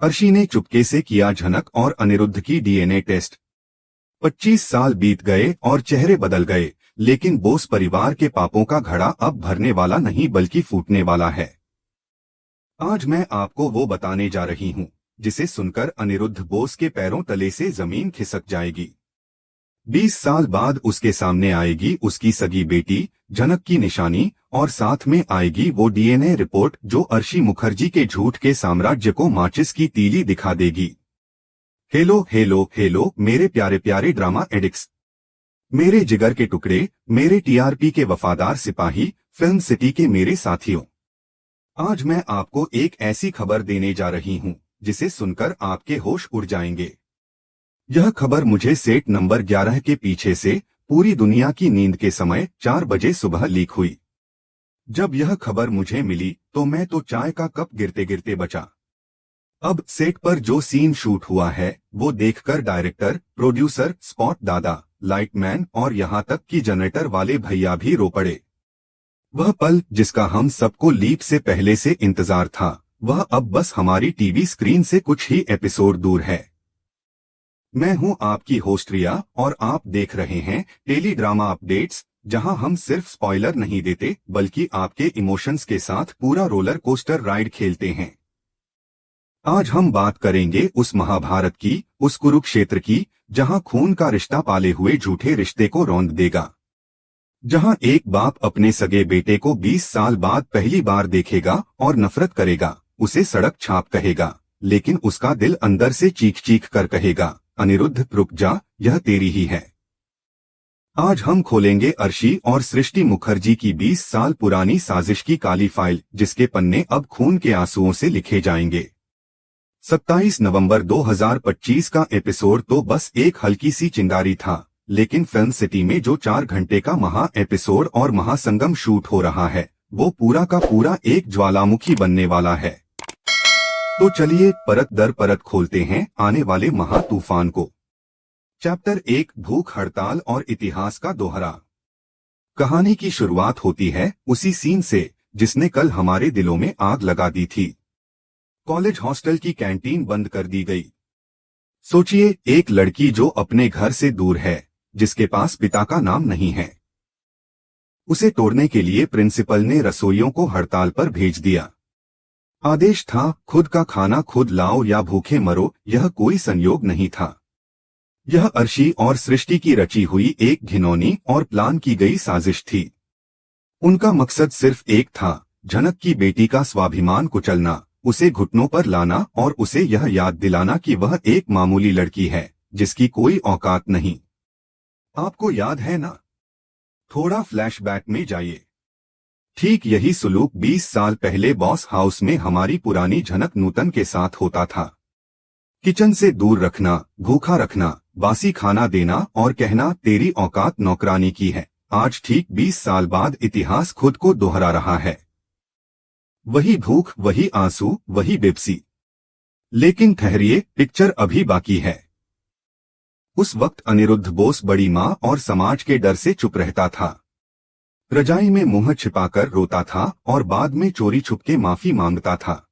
अर्शी ने चुपके से किया झनक और अनिरुद्ध की डीएनए टेस्ट। 25 साल बीत गए और चेहरे बदल गए, लेकिन बोस परिवार के पापों का घड़ा अब भरने वाला नहीं बल्कि फूटने वाला है। आज मैं आपको वो बताने जा रही हूँ जिसे सुनकर अनिरुद्ध बोस के पैरों तले से जमीन खिसक जाएगी। 20 साल बाद उसके सामने आएगी उसकी सगी बेटी झनक की निशानी, और साथ में आएगी वो डीएनए रिपोर्ट जो अर्शी मुखर्जी के झूठ के साम्राज्य को माचिस की तीली दिखा देगी। हेलो हेलो हेलो मेरे प्यारे प्यारे ड्रामा एडिक्ट्स, मेरे जिगर के टुकड़े, मेरे टीआरपी के वफादार सिपाही, फिल्म सिटी के मेरे साथियों। आज मैं आपको एक ऐसी खबर देने जा रही हूं जिसे सुनकर आपके होश उड़ जाएंगे। यह खबर मुझे सेट नंबर 11 के पीछे से पूरी दुनिया की नींद के समय 4 बजे सुबह लीक हुई। जब यह खबर मुझे मिली तो मैं तो चाय का कप गिरते गिरते बचा। अब सेट पर जो सीन शूट हुआ है वो देखकर डायरेक्टर, प्रोड्यूसर, स्पॉट दादा, लाइटमैन और यहाँ तक कि जनरेटर वाले भैया भी रो पड़े। वह पल जिसका हम सबको लीक से पहले से इंतजार था, वह अब बस हमारी टीवी स्क्रीन से कुछ ही एपिसोड दूर है। मैं हूं आपकी होस्ट रिया और आप देख रहे हैं टेली ड्रामा अपडेट्स, जहां हम सिर्फ स्पॉइलर नहीं देते बल्कि आपके इमोशंस के साथ पूरा रोलर कोस्टर राइड खेलते हैं। आज हम बात करेंगे उस महाभारत की, उस कुरुक्षेत्र की, जहां खून का रिश्ता पाले हुए झूठे रिश्ते को रौंद देगा। जहां एक बाप अपने सगे बेटे को 20 साल बाद पहली बार देखेगा और नफरत करेगा, उसे सड़क छाप कहेगा, लेकिन उसका दिल अंदर से चीख चीख कर कहेगा, अनिरुद्ध रुक जा, यह तेरी ही है। आज हम खोलेंगे अर्शी और सृष्टि मुखर्जी की 20 साल पुरानी साजिश की काली फाइल, जिसके पन्ने अब खून के आंसुओं से लिखे जाएंगे। 27 नवंबर 2025 का एपिसोड तो बस एक हल्की सी चिंगारी था, लेकिन फिल्म सिटी में जो 4 घंटे का महा एपिसोड और महासंगम शूट हो रहा है वो पूरा का पूरा एक ज्वालामुखी बनने वाला है। तो चलिए परत दर परत खोलते हैं आने वाले महा तूफान को। चैप्टर 1, भूख हड़ताल और इतिहास का दोहरा। कहानी की शुरुआत होती है उसी सीन से जिसने कल हमारे दिलों में आग लगा दी थी। कॉलेज हॉस्टल की कैंटीन बंद कर दी गई। सोचिए, एक लड़की जो अपने घर से दूर है, जिसके पास पिता का नाम नहीं है। उसे तोड़ने के लिए प्रिंसिपल ने रसोइयों को हड़ताल पर भेज दिया। आदेश था खुद का खाना खुद लाओ या भूखे मरो, यह कोई संयोग नहीं था। यह अर्शी और सृष्टि की रची हुई एक घिनौनी और प्लान की गई साजिश थी। उनका मकसद सिर्फ एक था, झनक की बेटी का स्वाभिमान कुचलना, उसे घुटनों पर लाना और उसे यह याद दिलाना कि वह एक मामूली लड़की है जिसकी कोई औकात नहीं। आपको याद है ना? थोड़ा फ्लैशबैक में जाइए। ठीक यही सुलूक 20 साल पहले बॉस हाउस में हमारी पुरानी झनक नूतन के साथ होता था। किचन से दूर रखना, भूखा रखना, बासी खाना देना और कहना तेरी औकात नौकरानी की है। आज ठीक 20 साल बाद इतिहास खुद को दोहरा रहा है। वही भूख, वही आंसू, वही बेबसी। लेकिन ठहरिए, पिक्चर अभी बाकी है। उस वक्त अनिरुद्ध बोस बड़ी माँ और समाज के डर से चुप रहता था। रजाई में मुंह छिपाकर रोता था और बाद में चोरी छुपके माफी मांगता था।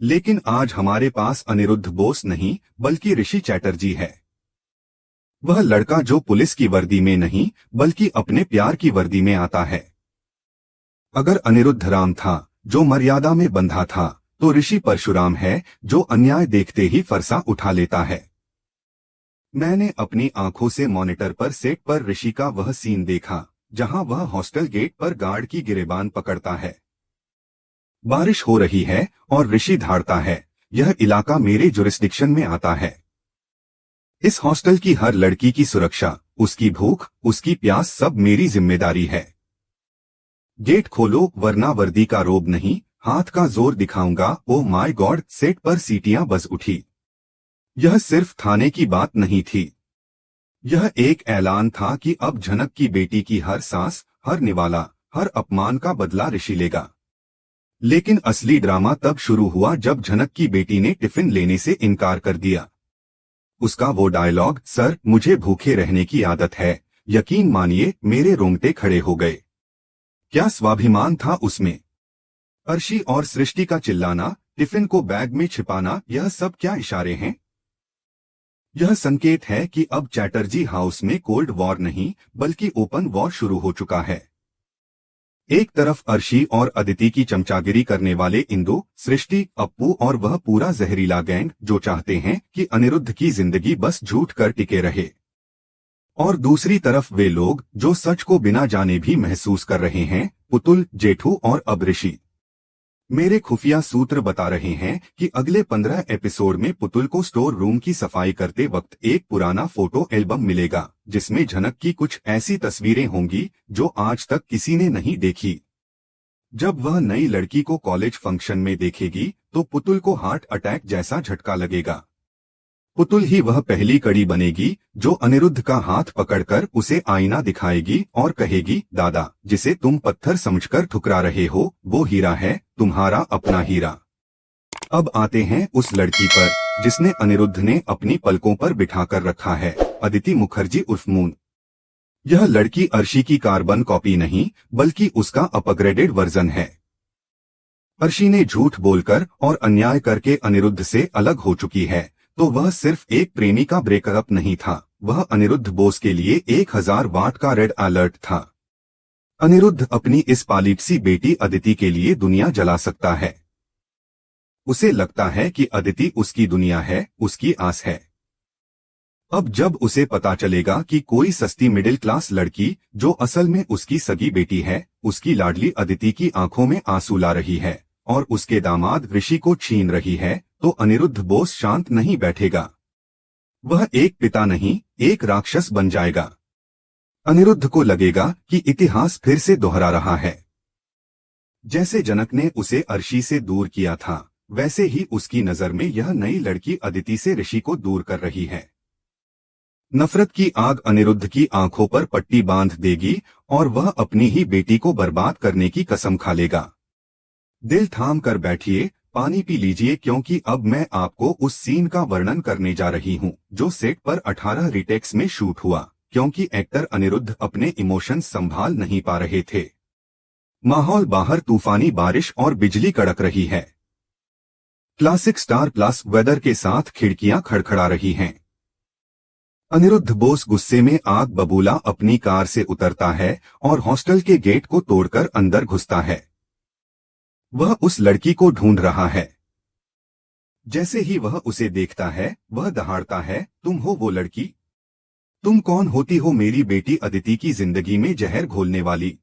लेकिन आज हमारे पास अनिरुद्ध बोस नहीं बल्कि ऋषि चैटर्जी है। वह लड़का जो पुलिस की वर्दी में नहीं बल्कि अपने प्यार की वर्दी में आता है। अगर अनिरुद्ध राम था जो मर्यादा में बंधा था, तो ऋषि परशुराम है जो अन्याय देखते ही फरसा उठा लेता है। मैंने अपनी आंखों से मॉनिटर पर सेट पर ऋषि का वह सीन देखा जहां वह हॉस्टल गेट पर गार्ड की गिरेबान पकड़ता है। बारिश हो रही है और ऋषि धाड़ता है, यह इलाका मेरे जुरिस्डिक्शन में आता है। इस हॉस्टल की हर लड़की की सुरक्षा, उसकी भूख, उसकी प्यास सब मेरी जिम्मेदारी है। गेट खोलो वरना वर्दी का रोब नहीं, हाथ का जोर दिखाऊंगा। ओ माय गॉड, सेट पर सीटियां बज उठी। यह सिर्फ थाने की बात नहीं थी, यह एक ऐलान था कि अब झनक की बेटी की हर सांस, हर निवाला, हर अपमान का बदला ऋषि लेगा। लेकिन असली ड्रामा तब शुरू हुआ जब झनक की बेटी ने टिफिन लेने से इनकार कर दिया। उसका वो डायलॉग, सर मुझे भूखे रहने की आदत है, यकीन मानिए मेरे रोंगटे खड़े हो गए। क्या स्वाभिमान था उसमें। अर्शी और सृष्टि का चिल्लाना, टिफिन को बैग में छिपाना, यह सब क्या इशारे हैं? यह संकेत है कि अब चैटर्जी हाउस में कोल्ड वॉर नहीं बल्कि ओपन वॉर शुरू हो चुका है। एक तरफ अर्शी और अदिति की चमचागिरी करने वाले इंदु, सृष्टि, अप्पू और वह पूरा जहरीला गैंग जो चाहते हैं कि अनिरुद्ध की जिंदगी बस झूठ कर टिके रहे, और दूसरी तरफ वे लोग जो सच को बिना जाने भी महसूस कर रहे हैं, पुतुल, जेठू और अब ऋषि। मेरे खुफिया सूत्र बता रहे हैं कि अगले 15 एपिसोड में पुतुल को स्टोर रूम की सफाई करते वक्त एक पुराना फोटो एल्बम मिलेगा जिसमें झनक की कुछ ऐसी तस्वीरें होंगी जो आज तक किसी ने नहीं देखी। जब वह नई लड़की को कॉलेज फंक्शन में देखेगी तो पुतुल को हार्ट अटैक जैसा झटका लगेगा। पुतुल ही वह पहली कड़ी बनेगी जो अनिरुद्ध का हाथ पकड़कर उसे आईना दिखाएगी और कहेगी, दादा, जिसे तुम पत्थर समझकर ठुकरा रहे हो वो हीरा है, तुम्हारा अपना हीरा। अब आते हैं उस लड़की पर जिसने अनिरुद्ध ने अपनी पलकों पर बिठाकर रखा है, अदिति मुखर्जी उर्फ मून। यह लड़की अर्शी की कार्बन कॉपी नहीं बल्कि उसका अपग्रेडेड वर्जन है। अर्शी ने झूठ बोलकर और अन्याय करके अनिरुद्ध से अलग हो चुकी है, तो वह सिर्फ एक प्रेमी का ब्रेकअप नहीं था, वह अनिरुद्ध बोस के लिए 1000 वाट का रेड अलर्ट था। अनिरुद्ध अपनी इस पालित सी बेटी अदिति के लिए दुनिया जला सकता है। उसे लगता है कि अदिति उसकी दुनिया है, उसकी आस है। अब जब उसे पता चलेगा कि कोई सस्ती मिडिल क्लास लड़की जो असल में उसकी सगी बेटी है, उसकी लाडली अदिति की आंखों में आंसू ला रही है और उसके दामाद ऋषि को छीन रही है, तो अनिरुद्ध बोस शांत नहीं बैठेगा। वह एक पिता नहीं, एक राक्षस बन जाएगा। अनिरुद्ध को लगेगा कि इतिहास फिर से दोहरा रहा है। जैसे जनक ने उसे अर्शी से दूर किया था, वैसे ही उसकी नजर में यह नई लड़की अदिति से ऋषि को दूर कर रही है। नफरत की आग अनिरुद्ध की आंखों पर पट्टी बांध देगी और वह अपनी ही बेटी को बर्बाद करने की कसम खा लेगा। दिल थाम कर बैठिए, पानी पी लीजिए, क्योंकि अब मैं आपको उस सीन का वर्णन करने जा रही हूं जो सेट पर 18 रीटेक्स में शूट हुआ, क्योंकि एक्टर अनिरुद्ध अपने इमोशंस संभाल नहीं पा रहे थे। माहौल बाहर तूफानी बारिश और बिजली कड़क रही है। क्लासिक स्टार प्लस वेदर के साथ खिड़कियां खड़खड़ा रही हैं। अनिरुद्ध बोस गुस्से में आग बबूला अपनी कार से उतरता है और हॉस्टल के गेट को तोड़कर अंदर घुसता है। वह उस लड़की को ढूंढ रहा है। जैसे ही वह उसे देखता है, वह दहाड़ता है, तुम हो वो लड़की? तुम कौन होती हो मेरी बेटी अदिति की जिंदगी में जहर घोलने वाली?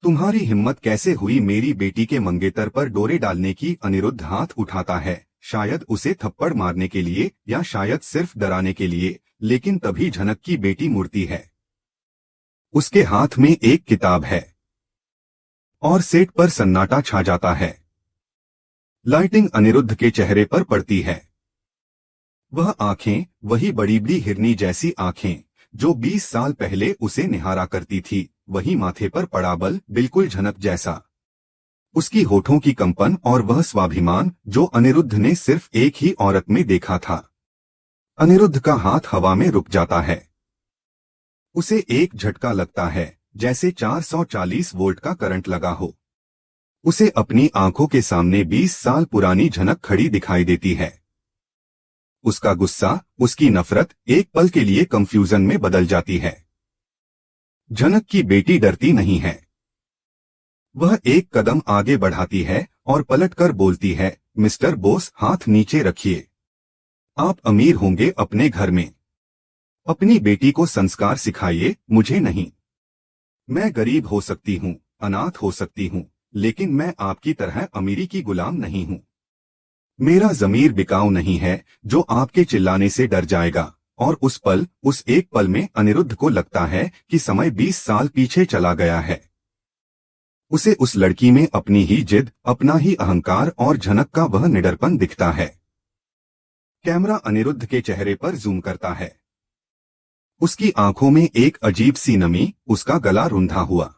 तुम्हारी हिम्मत कैसे हुई मेरी बेटी के मंगेतर पर डोरे डालने की? अनिरुद्ध हाथ उठाता है, शायद उसे थप्पड़ मारने के लिए या शायद सिर्फ डराने के लिए, लेकिन तभी झनक की बेटी मुड़ती है। उसके हाथ में एक किताब है और सेट पर सन्नाटा छा जाता है। लाइटिंग अनिरुद्ध के चेहरे पर पड़ती है। वह आंखें, वही बड़ी बड़ी हिरनी जैसी आंखें जो 20 साल पहले उसे निहारा करती थी, वही माथे पर पड़ा बल, बिल्कुल झनक जैसा। उसकी होठों की कंपन और वह स्वाभिमान जो अनिरुद्ध ने सिर्फ एक ही औरत में देखा था। अनिरुद्ध का हाथ हवा में रुक जाता है। उसे एक झटका लगता है, जैसे 440 वोल्ट का करंट लगा हो। उसे अपनी आंखों के सामने 20 साल पुरानी झनक खड़ी दिखाई देती है। उसका गुस्सा, उसकी नफरत एक पल के लिए कंफ्यूजन में बदल जाती है। झनक की बेटी डरती नहीं है। वह एक कदम आगे बढ़ाती है और पलटकर बोलती है, मिस्टर बोस, हाथ नीचे रखिए। आप अमीर होंगे अपने घर में। अपनी बेटी को संस्कार सिखाइए, मुझे नहीं। मैं गरीब हो सकती हूँ, अनाथ हो सकती हूँ, लेकिन मैं आपकी तरह अमीरी की गुलाम नहीं हूँ। मेरा ज़मीर बिकाऊ नहीं है जो आपके चिल्लाने से डर जाएगा। और उस एक पल में अनिरुद्ध को लगता है कि समय 20 साल पीछे चला गया है। उसे उस लड़की में अपनी ही जिद, अपना ही अहंकार और झनक का वह निडरपन दिखता है। कैमरा अनिरुद्ध के चेहरे पर जूम करता है। उसकी आंखों में एक अजीब सी नमी, उसका गला रुंधा हुआ।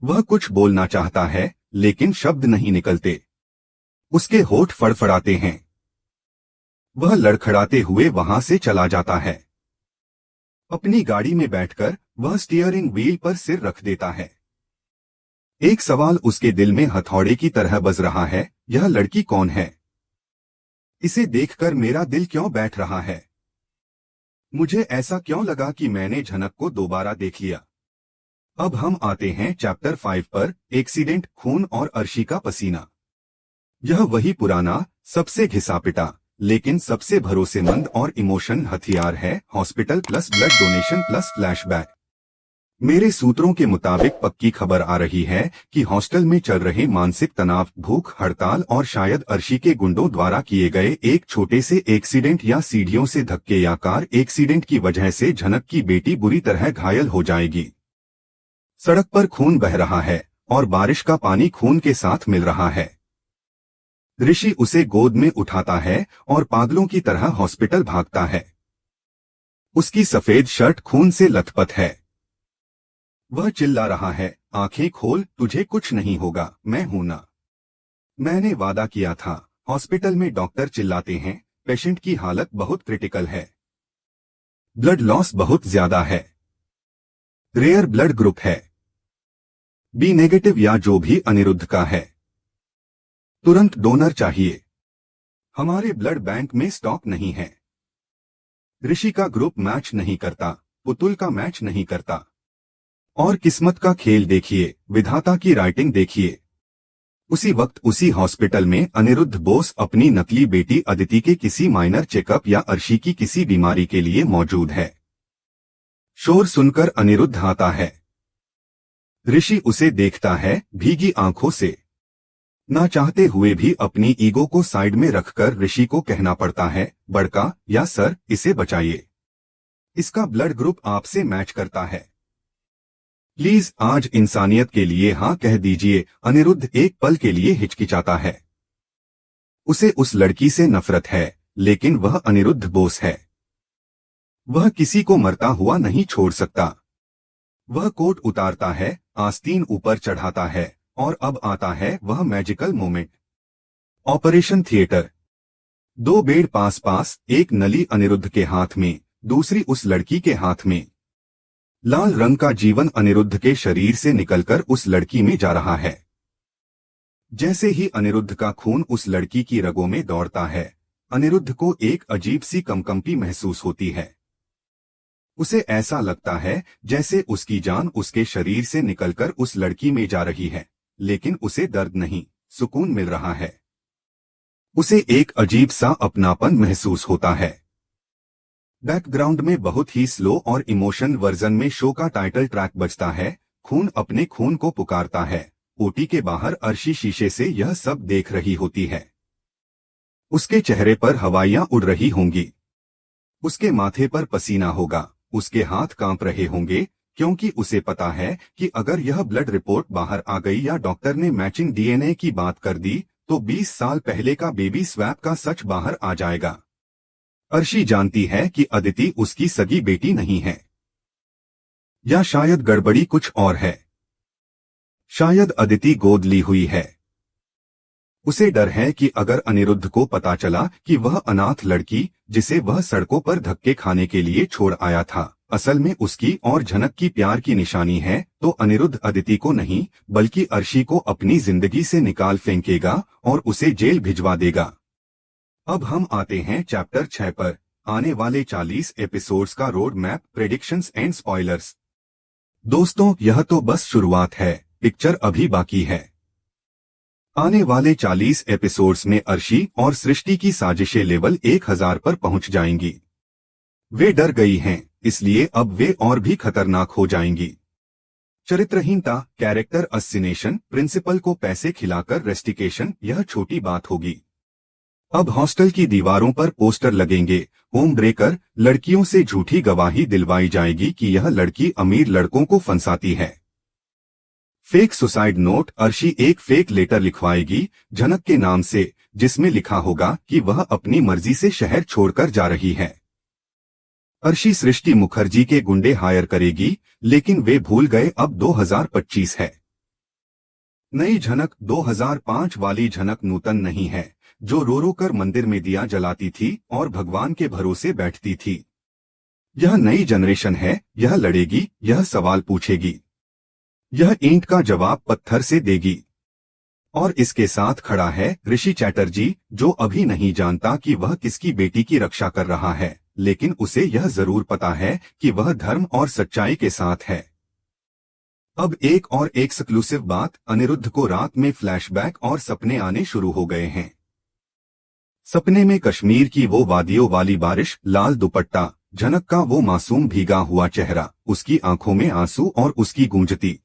वह कुछ बोलना चाहता है लेकिन शब्द नहीं निकलते। उसके होठ फड़फड़ाते हैं। वह लड़खड़ाते हुए वहां से चला जाता है। अपनी गाड़ी में बैठकर वह स्टीयरिंग व्हील पर सिर रख देता है। एक सवाल उसके दिल में हथौड़े की तरह बज रहा है, यह लड़की कौन है? इसे देखकर मेरा दिल क्यों बैठ रहा है? मुझे ऐसा क्यों लगा कि मैंने झनक को दोबारा देख लिया? अब हम आते हैं चैप्टर 5 पर, एक्सीडेंट, खून और अर्शी का पसीना। यह वही पुराना, सबसे घिसा-पिटा, लेकिन सबसे भरोसेमंद और इमोशन हथियार है, hospital plus blood donation plus flashback. मेरे सूत्रों के मुताबिक पक्की खबर आ रही है कि हॉस्टल में चल रहे मानसिक तनाव, भूख हड़ताल और शायद अर्शी के गुंडों द्वारा किए गए एक छोटे से एक्सीडेंट या सीढ़ियों से धक्के या कार एक्सीडेंट की वजह से झनक की बेटी बुरी तरह घायल हो जाएगी। सड़क पर खून बह रहा है और बारिश का पानी खून के साथ मिल रहा है। ऋषि उसे गोद में उठाता है और पागलों की तरह हॉस्पिटल भागता है। उसकी सफेद शर्ट खून से लथपथ है। वह चिल्ला रहा है, आंखें खोल, तुझे कुछ नहीं होगा, मैं हूं ना। मैंने वादा किया था। हॉस्पिटल में डॉक्टर चिल्लाते हैं, पेशेंट की हालत बहुत क्रिटिकल है। ब्लड लॉस बहुत ज्यादा है। रेयर ब्लड ग्रुप है, बी नेगेटिव या जो भी अनिरुद्ध का है। तुरंत डोनर चाहिए। हमारे ब्लड बैंक में स्टॉक नहीं है। ऋषि का ग्रुप मैच नहीं करता, पुतुल का मैच नहीं करता। और किस्मत का खेल देखिए, विधाता की राइटिंग देखिए। उसी वक्त उसी हॉस्पिटल में अनिरुद्ध बोस अपनी नकली बेटी अदिति के किसी माइनर चेकअप या अर्शी की किसी बीमारी के लिए मौजूद है। शोर सुनकर अनिरुद्ध आता है। ऋषि उसे देखता है, भीगी आंखों से। ना चाहते हुए भी अपनी ईगो को साइड में रखकर ऋषि को कहना पड़ता है, बड़का या सर, इसे बचाइए। इसका ब्लड ग्रुप आपसे मैच करता है। प्लीज आज इंसानियत के लिए हाँ कह दीजिए। अनिरुद्ध एक पल के लिए हिचकिचाता है। उसे उस लड़की से नफरत है, लेकिन वह अनिरुद्ध बोस है। वह किसी को मरता हुआ नहीं छोड़ सकता। वह कोट उतारता है, आस्तीन ऊपर चढ़ाता है, और अब आता है वह magical moment. Operation theatre. 2 bed पास पास, एक नली अनिरुद्ध के हाथ में, दूसरी उस लड़की के हाथ में। लाल रंग का जीवन अनिरुद्ध के शरीर से निकलकर उस लड़की में जा रहा है। जैसे ही अनिरुद्ध का खून उस लड़की की रगों में दौड़ता है, अनिरुद्ध को एक अजीब सी कंपकंपी महसूस होती है। उसे ऐसा लगता है जैसे उसकी जान उसके शरीर से निकलकर उस लड़की में जा रही है, लेकिन उसे दर्द नहीं, सुकून मिल रहा है। उसे एक अजीब सा अपनापन महसूस होता है। बैकग्राउंड में बहुत ही स्लो और इमोशन वर्जन में शो का टाइटल ट्रैक बजता है, खून अपने खून को पुकारता है। ओटी के बाहर अर्शी शीशे से यह सब देख रही होती है। उसके चेहरे पर हवाइयां उड़ रही होंगी। उसके माथे पर पसीना होगा, उसके हाथ कांप रहे होंगे, क्योंकि उसे पता है कि अगर यह ब्लड रिपोर्ट बाहर आ गई या डॉक्टर ने मैचिंग डीएनए की बात कर दी, तो 20 साल पहले का बेबी स्वैप का सच बाहर आ जाएगा। अर्शी जानती है कि अदिति उसकी सगी बेटी नहीं है। या शायद गड़बड़ी कुछ और है। शायद अदिति गोद ली हुई है। उसे डर है कि अगर अनिरुद्ध को पता चला कि वह अनाथ लड़की, जिसे वह सड़कों पर धक्के खाने के लिए छोड़ आया था, असल में उसकी और झनक की प्यार की निशानी है, तो अनिरुद्ध अदिति को नहीं, बल्कि अर्शी को अपनी जिंदगी से निकाल फेंकेगा और उसे जेल भिजवा देगा। अब हम आते हैं चैप्टर 6 पर, आने वाले 40 एपिसोड्स का road map, predictions and spoilers. दोस्तों, यह तो बस शुरुआत है, पिक्चर अभी बाकी है। आने वाले 40 एपिसोड्स में अर्शी और सृष्टि की साजिशें लेवल 1000 पर पहुंच जाएंगी। वे डर गई हैं, इसलिए अब वे और भी खतरनाक हो जाएंगी। चरित्रहीनता, कैरेक्टर अस्सिनेशन, प्रिंसिपल को पैसे खिलाकर रेस्टिकेशन, यह छोटी बात होगी। अब हॉस्टल की दीवारों पर पोस्टर लगेंगे, होम ब्रेकर, लड़कियों से झूठी गवाही दिलवाई जाएगी कि यह लड़की अमीर लड़कों को फंसाती है। फेक सुसाइड नोट, अर्शी एक फेक लेटर लिखवाएगी झनक के नाम से, जिसमें लिखा होगा कि वह अपनी मर्जी से शहर छोड़कर जा रही है। अर्शी सृष्टि मुखर्जी के गुंडे हायर करेगी, लेकिन वे भूल गए अब 2025 है। नई झनक 2005 वाली झनक नूतन नहीं है, जो रो रो कर मंदिर में दिया जलाती थी और भगवान के भरोसे बैठती थी। यह नई जनरेशन है, यह लड़ेगी, यह सवाल पूछेगी। यह ईंट का जवाब पत्थर से देगी। और इसके साथ खड़ा है ऋषि चैटर्जी, जो अभी नहीं जानता कि वह किसकी बेटी की रक्षा कर रहा है, लेकिन उसे यह जरूर पता है कि वह धर्म और सच्चाई के साथ है। अब एक और एक्सक्लूसिव बात, अनिरुद्ध को रात में फ्लैशबैक और सपने आने शुरू हो गए हैं। सपने में कश्मीर की वो वादियों वाली बारिश, लाल दुपट्टा, झनक का वो मासूम भीगा हुआ चेहरा, उसकी आंखों में आंसू और उसकी गूंजती